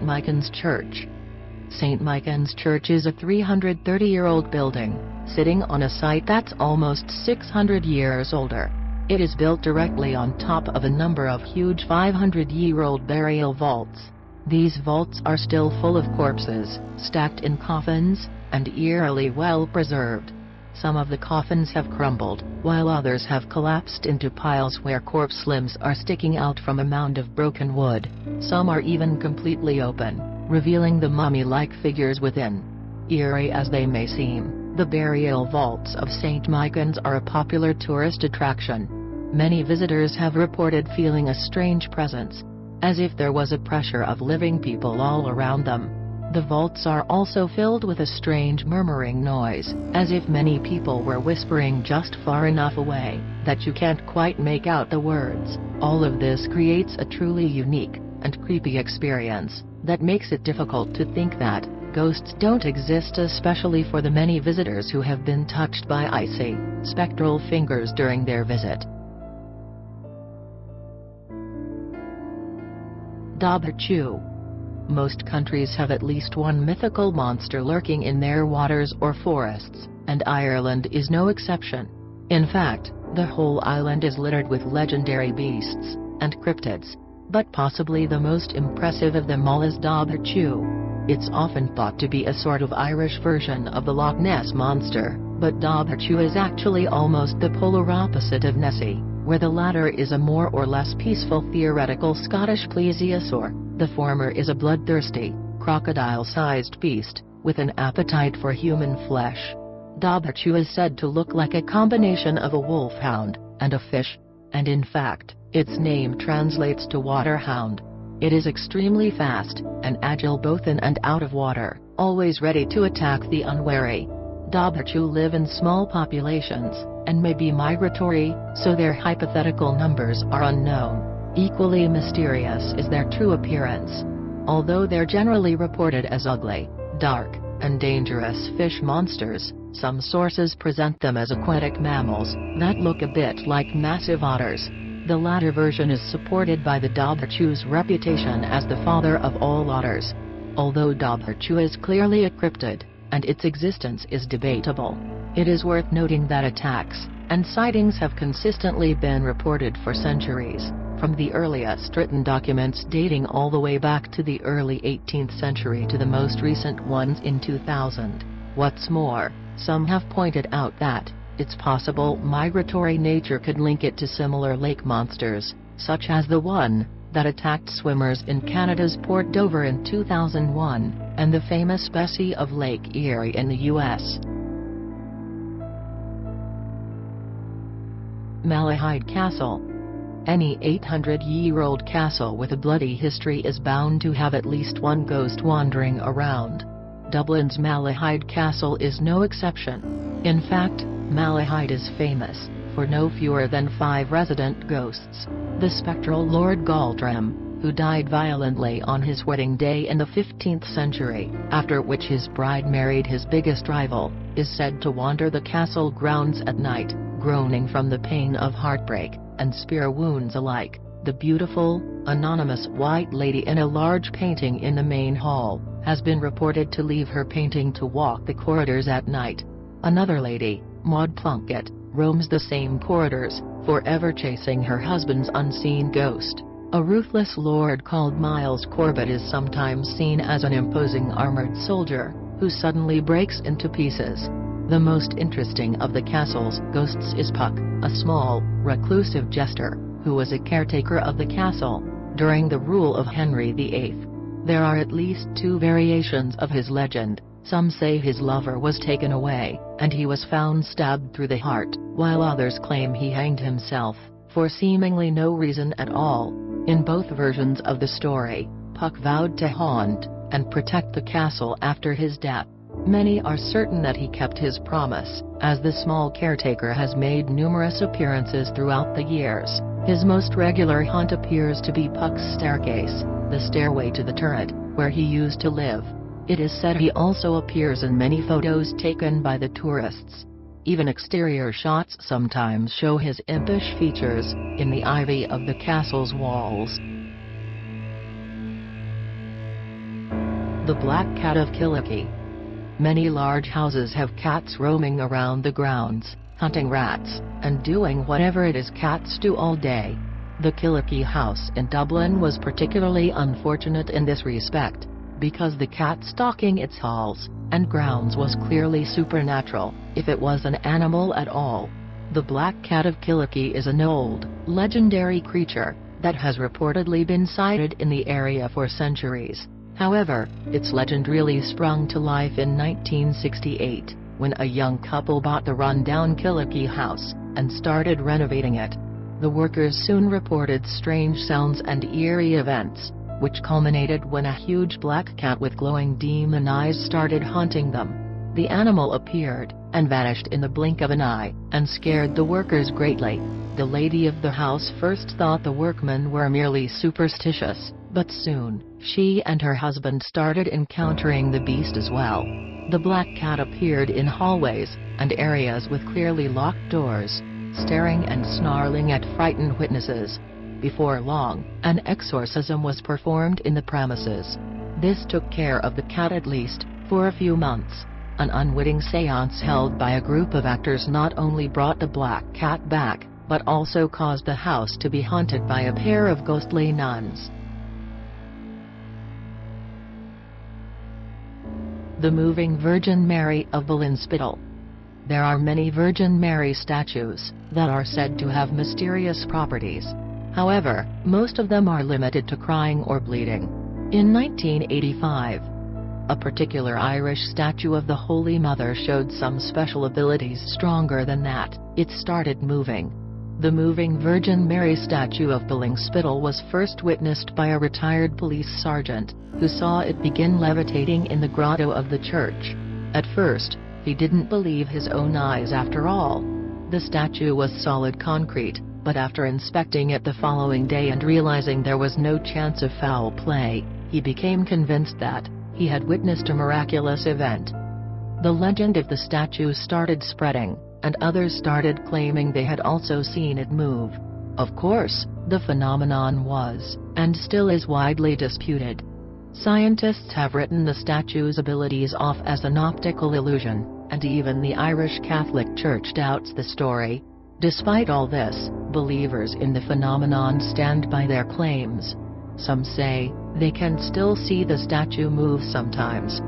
St. Michael's Church. St. Michael's Church is a 330-year-old building, sitting on a site that's almost 600 years older. It is built directly on top of a number of huge 500-year-old burial vaults. These vaults are still full of corpses, stacked in coffins, and eerily well preserved. Some of the coffins have crumbled, while others have collapsed into piles where corpse limbs are sticking out from a mound of broken wood. Some are even completely open, revealing the mummy-like figures within. Eerie as they may seem, the burial vaults of St. Michael's are a popular tourist attraction. Many visitors have reported feeling a strange presence, as if there was a pressure of living people all around them. The vaults are also filled with a strange murmuring noise, as if many people were whispering just far enough away that you can't quite make out the words. All of this creates a truly unique and creepy experience that makes it difficult to think that ghosts don't exist, especially for the many visitors who have been touched by icy, spectral fingers during their visit. Dobberchu. Most countries have at least one mythical monster lurking in their waters or forests, and Ireland is no exception. In fact, the whole island is littered with legendary beasts and cryptids, but possibly the most impressive of them all is Dobberchu. It's often thought to be a sort of Irish version of the Loch Ness Monster, but Dobberchu is actually almost the polar opposite of Nessie, where the latter is a more or less peaceful theoretical Scottish plesiosaur. The former is a bloodthirsty, crocodile-sized beast, with an appetite for human flesh. Dobberchu is said to look like a combination of a wolfhound and a fish, and in fact, its name translates to water hound. It is extremely fast and agile both in and out of water, always ready to attack the unwary. Dobberchu live in small populations, and may be migratory, so their hypothetical numbers are unknown. Equally mysterious is their true appearance. Although they're generally reported as ugly, dark, and dangerous fish monsters, some sources present them as aquatic mammals that look a bit like massive otters. The latter version is supported by the Dobberchu's reputation as the father of all otters. Although Dobberchu is clearly a cryptid, and its existence is debatable, it is worth noting that attacks and sightings have consistently been reported for centuries, from the earliest written documents dating all the way back to the early 18th century to the most recent ones in 2000. What's more, some have pointed out that its possible migratory nature could link it to similar lake monsters, such as the one that attacked swimmers in Canada's Port Dover in 2001, and the famous Bessie of Lake Erie in the U.S. Malahide Castle. Any 800-year-old castle with a bloody history is bound to have at least one ghost wandering around. Dublin's Malahide Castle is no exception. In fact, Malahide is famous for no fewer than 5 resident ghosts. The spectral Lord Galtrim, who died violently on his wedding day in the 15th century, after which his bride married his biggest rival, is said to wander the castle grounds at night, groaning from the pain of heartbreak and spear wounds alike. The beautiful, anonymous white lady in a large painting in the main hall has been reported to leave her painting to walk the corridors at night. Another lady, Maud Plunkett, roams the same corridors, forever chasing her husband's unseen ghost. A ruthless lord called Miles Corbett is sometimes seen as an imposing armored soldier, who suddenly breaks into pieces. The most interesting of the castle's ghosts is Puck, a small, reclusive jester, who was a caretaker of the castle during the rule of Henry VIII. There are at least 2 variations of his legend. Some say his lover was taken away, and he was found stabbed through the heart, while others claim he hanged himself, for seemingly no reason at all. In both versions of the story, Puck vowed to haunt and protect the castle after his death. Many are certain that he kept his promise, as the small caretaker has made numerous appearances throughout the years. His most regular haunt appears to be Puck's staircase, the stairway to the turret, where he used to live. It is said he also appears in many photos taken by the tourists. Even exterior shots sometimes show his impish features in the ivy of the castle's walls. The Black Cat of Killikee. Many large houses have cats roaming around the grounds, hunting rats, and doing whatever it is cats do all day. The Killikee house in Dublin was particularly unfortunate in this respect, because the cat stalking its halls and grounds was clearly supernatural, if it was an animal at all. The Black Cat of Killikee is an old, legendary creature that has reportedly been sighted in the area for centuries. However, its legend really sprung to life in 1968, when a young couple bought the run-down Killikee house and started renovating it. The workers soon reported strange sounds and eerie events, which culminated when a huge black cat with glowing demon eyes started haunting them. The animal appeared and vanished in the blink of an eye, and scared the workers greatly. The lady of the house first thought the workmen were merely superstitious, but soon, she and her husband started encountering the beast as well. The black cat appeared in hallways and areas with clearly locked doors, staring and snarling at frightened witnesses. Before long, an exorcism was performed in the premises. This took care of the cat at least for a few months. An unwitting séance held by a group of actors not only brought the black cat back, but also caused the house to be haunted by a pair of ghostly nuns. The Moving Virgin Mary of Ballinspittle. There are many Virgin Mary statues that are said to have mysterious properties. However, most of them are limited to crying or bleeding. In 1985, a particular Irish statue of the Holy Mother showed some special abilities stronger than that. It started moving. The Moving Virgin Mary statue of Ballinspittle was first witnessed by a retired police sergeant, who saw it begin levitating in the grotto of the church. At first, he didn't believe his own eyes after all. The statue was solid concrete, but after inspecting it the following day and realizing there was no chance of foul play, he became convinced that he had witnessed a miraculous event. The legend of the statue started spreading, and others started claiming they had also seen it move. Of course, the phenomenon was, and still is, widely disputed. Scientists have written the statue's abilities off as an optical illusion, and even the Irish Catholic Church doubts the story. Despite all this, believers in the phenomenon stand by their claims. Some say they can still see the statue move sometimes,